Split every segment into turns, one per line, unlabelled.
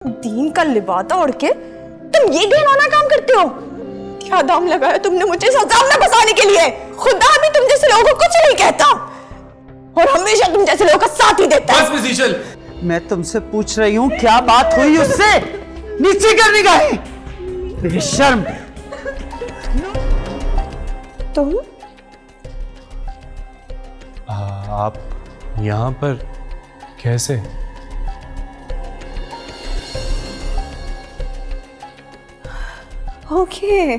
दीन का लिबादा ओढ़ के तुम ये घिनौना काम करते हो। क्या दाम लगाया तुमने मुझे सजाव में फंसाने के लिए। खुदा भी तुम जैसे लोगों को कुछ नहीं कहता और हमेशा तुम जैसे लोगों का साथ ही देता है।
बस मिस ईशल,
मैं तुमसे पूछ रही हूँ क्या बात हुई उससे? नीचे कर निगाहें, बेशर्म।
तुम
आप यहाँ पर कैसे?
ओके,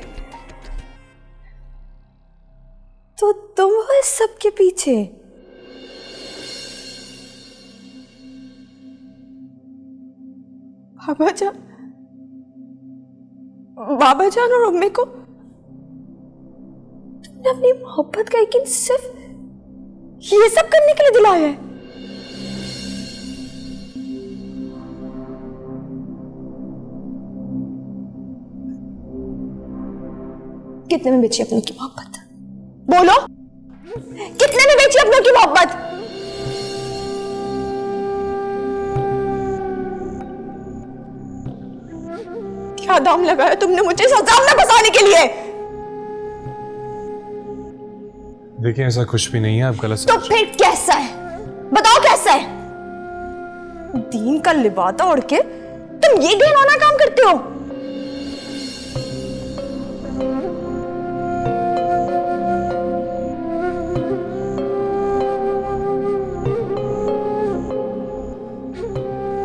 तो तुम हो इस सब के पीछे। बाबा जान और अम्मी को तुमने अपनी मोहब्बत का यकीन सिर्फ ये सब करने के लिए दिलाया है। कितने में बेची अपनों की मोहब्बत? बोलो, कितने में बेची अपनों की मोहब्बत? क्या दाम लगाया तुमने मुझे सजाव में फंसाने के लिए।
देखिए ऐसा कुछ भी नहीं है, आप गलत
तो फिर कैसा है? बताओ कैसा है? दीन का लिबादा ओढ़ के तुम ये घिनौना काम करते हो।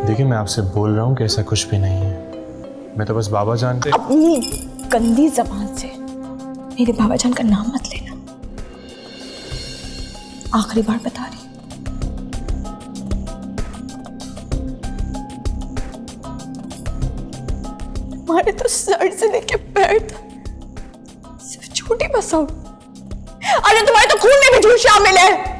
देखिए मैं आपसे बोल रहा हूँ कि ऐसा कुछ भी नहीं है। मैं तो बस बाबा जानते।
अपनी गंदी जबान से मेरे बाबा जान का नाम मत लेना। आखिरी बार बता रही। तुम्हारे तो सर से लेके पैर तक सिर्फ छोटी बसाओ। अरे तुम्हारे तो खून में भी झूठ शामिल है।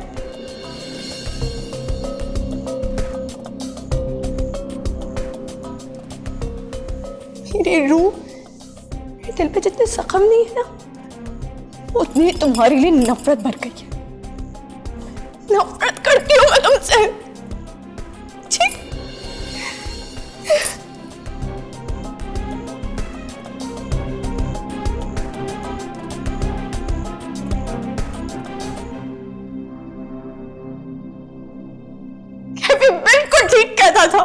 मेरी रूह, मेरे दिल पे जितने जख्म नहीं है ना, उतनी तुम्हारे लिए नफरत भर गई है। नफरत करती हूँ मैं तुमसे। ठीक? बिल्कुल ठीक कहता था।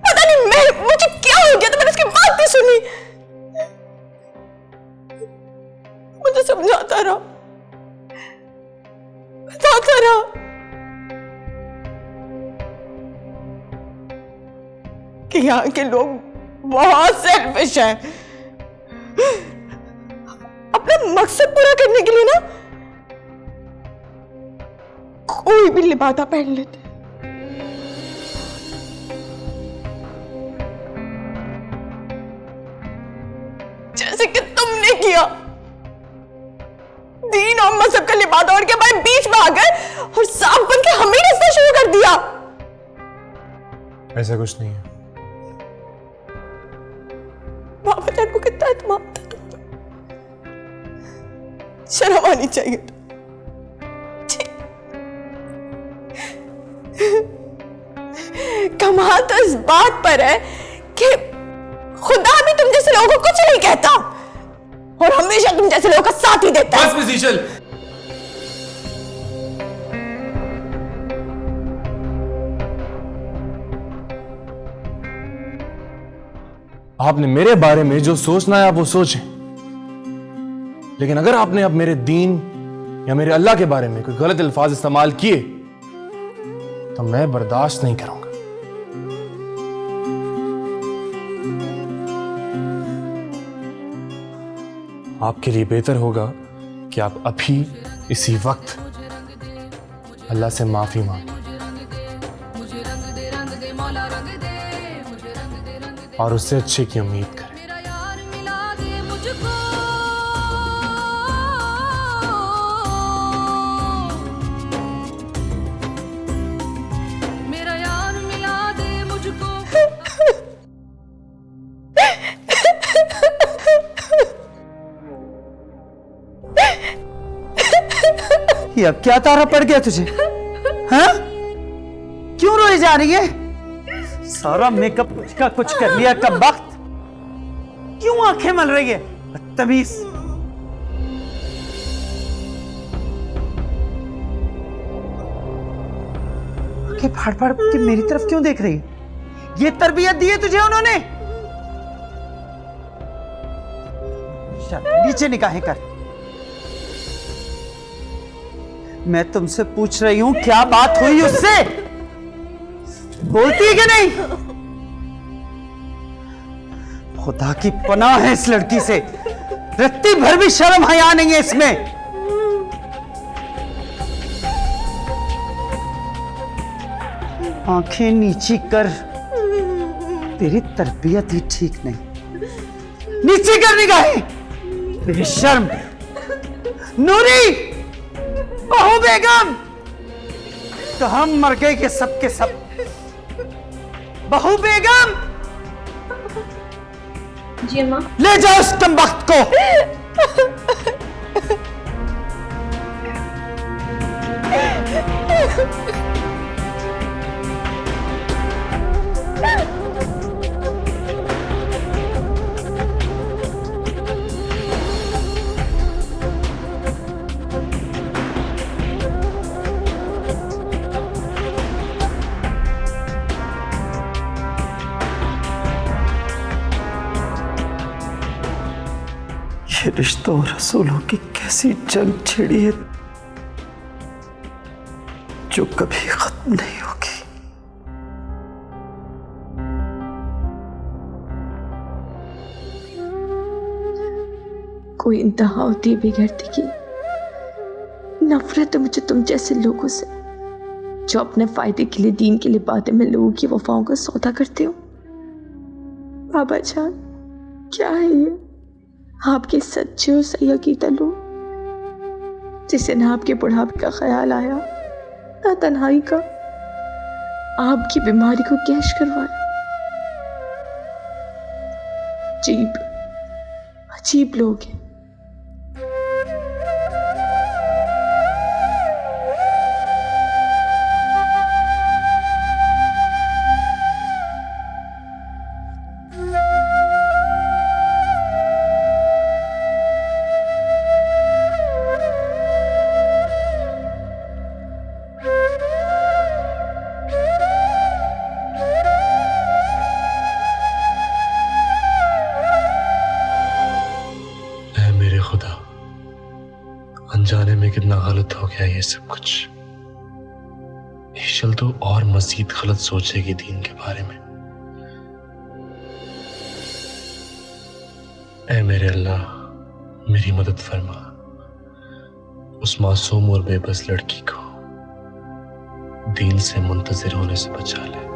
पता नहीं मुझे क्या हो गया, तो मैंने उसकी बात नहीं सुनी। मुझे समझाता रहा, बताता रहा। कि यहाँ के लोग बहुत सेल्फिश हैं। अपना मकसद पूरा करने के लिए ना कोई भी लिबादा पहन लेते। जैसे कि तुमने किया। दीन और मजहब का लिबादा ओढ़ के हमारे बीच में आ गए और सांप बन के हमें रास्ता शुरू कर दिया।
ऐसा कुछ नहीं है।
बाबा जान को कितना एतमाद था तुम पर। शर्म आनी चाहिए। कमाल तो इस बात पर है कि खुदा भी तुम जैसे लोगों को कुछ नहीं कहता और हमेशा तुम जैसे लोगों का साथ ही देता है।
बस मिस ईशल, आपने मेरे बारे में जो सोचना है आप वो सोचें, लेकिन अगर आपने अब मेरे दीन या मेरे अल्लाह के बारे में कोई गलत अल्फाज इस्तेमाल किए तो मैं बर्दाश्त नहीं करूंगा। आपके लिए बेहतर होगा कि आप अभी इसी वक्त अल्लाह से माफी मांगें और उससे अच्छे की उम्मीद करें।
ये अब क्या तारा पड़ गया तुझे? हाँ? क्यों रोई जा रही है? सारा मेकअप का कुछ कर लिया कब वक्त। क्यों आंखें मल रही है बदतमीज। आंखें फाड़ फाड़ के मेरी तरफ क्यों देख रही है? ये तरबियत दी है तुझे उन्होंने? चल नीचे निकाहें कर। मैं तुमसे पूछ रही हूं क्या बात हुई उससे? बोलती है कि नहीं? खुदा की पनाह है इस लड़की से, रत्ती भर भी शर्म हया नहीं है इसमें। आंखें नीची कर, तेरी तरबियत ही ठीक नहीं। नीचे कर निगाहें बेशर्म। नूरी, बहू बेगम, तो हम मर गए के सब के सब। बहू बेगम,
जी माँ।
ले जाओ उस कमबख्त को। ये रिश्तों और रसूलों की कैसी जंग छिड़ी है जो कभी खत्म नहीं होगी।
कोई इंतहा होती है बेगैरती की। नफरत है मुझे तुम जैसे लोगों से जो अपने फायदे के लिए, दीन के लिए बातें में लोगों की वफाओं का सौदा करते हो। बाबा जान, क्या है ये? आपके सच्चे और सही अकीदा लोग जिसे ना आपके बुढ़ापे का ख्याल आया ना तन्हाई का, आपकी बीमारी को कैश करवाया। अजीब अजीब लोग हैं।
खुदा, अनजाने में कितना गलत हो गया ये सब कुछ। ईशल तो और मजीद गलत सोचेगी दीन के बारे में। ऐ मेरे अल्लाह, मेरी मदद फरमा, उस मासूम और बेबस लड़की को दीन से मुंतजिर होने से बचा ले।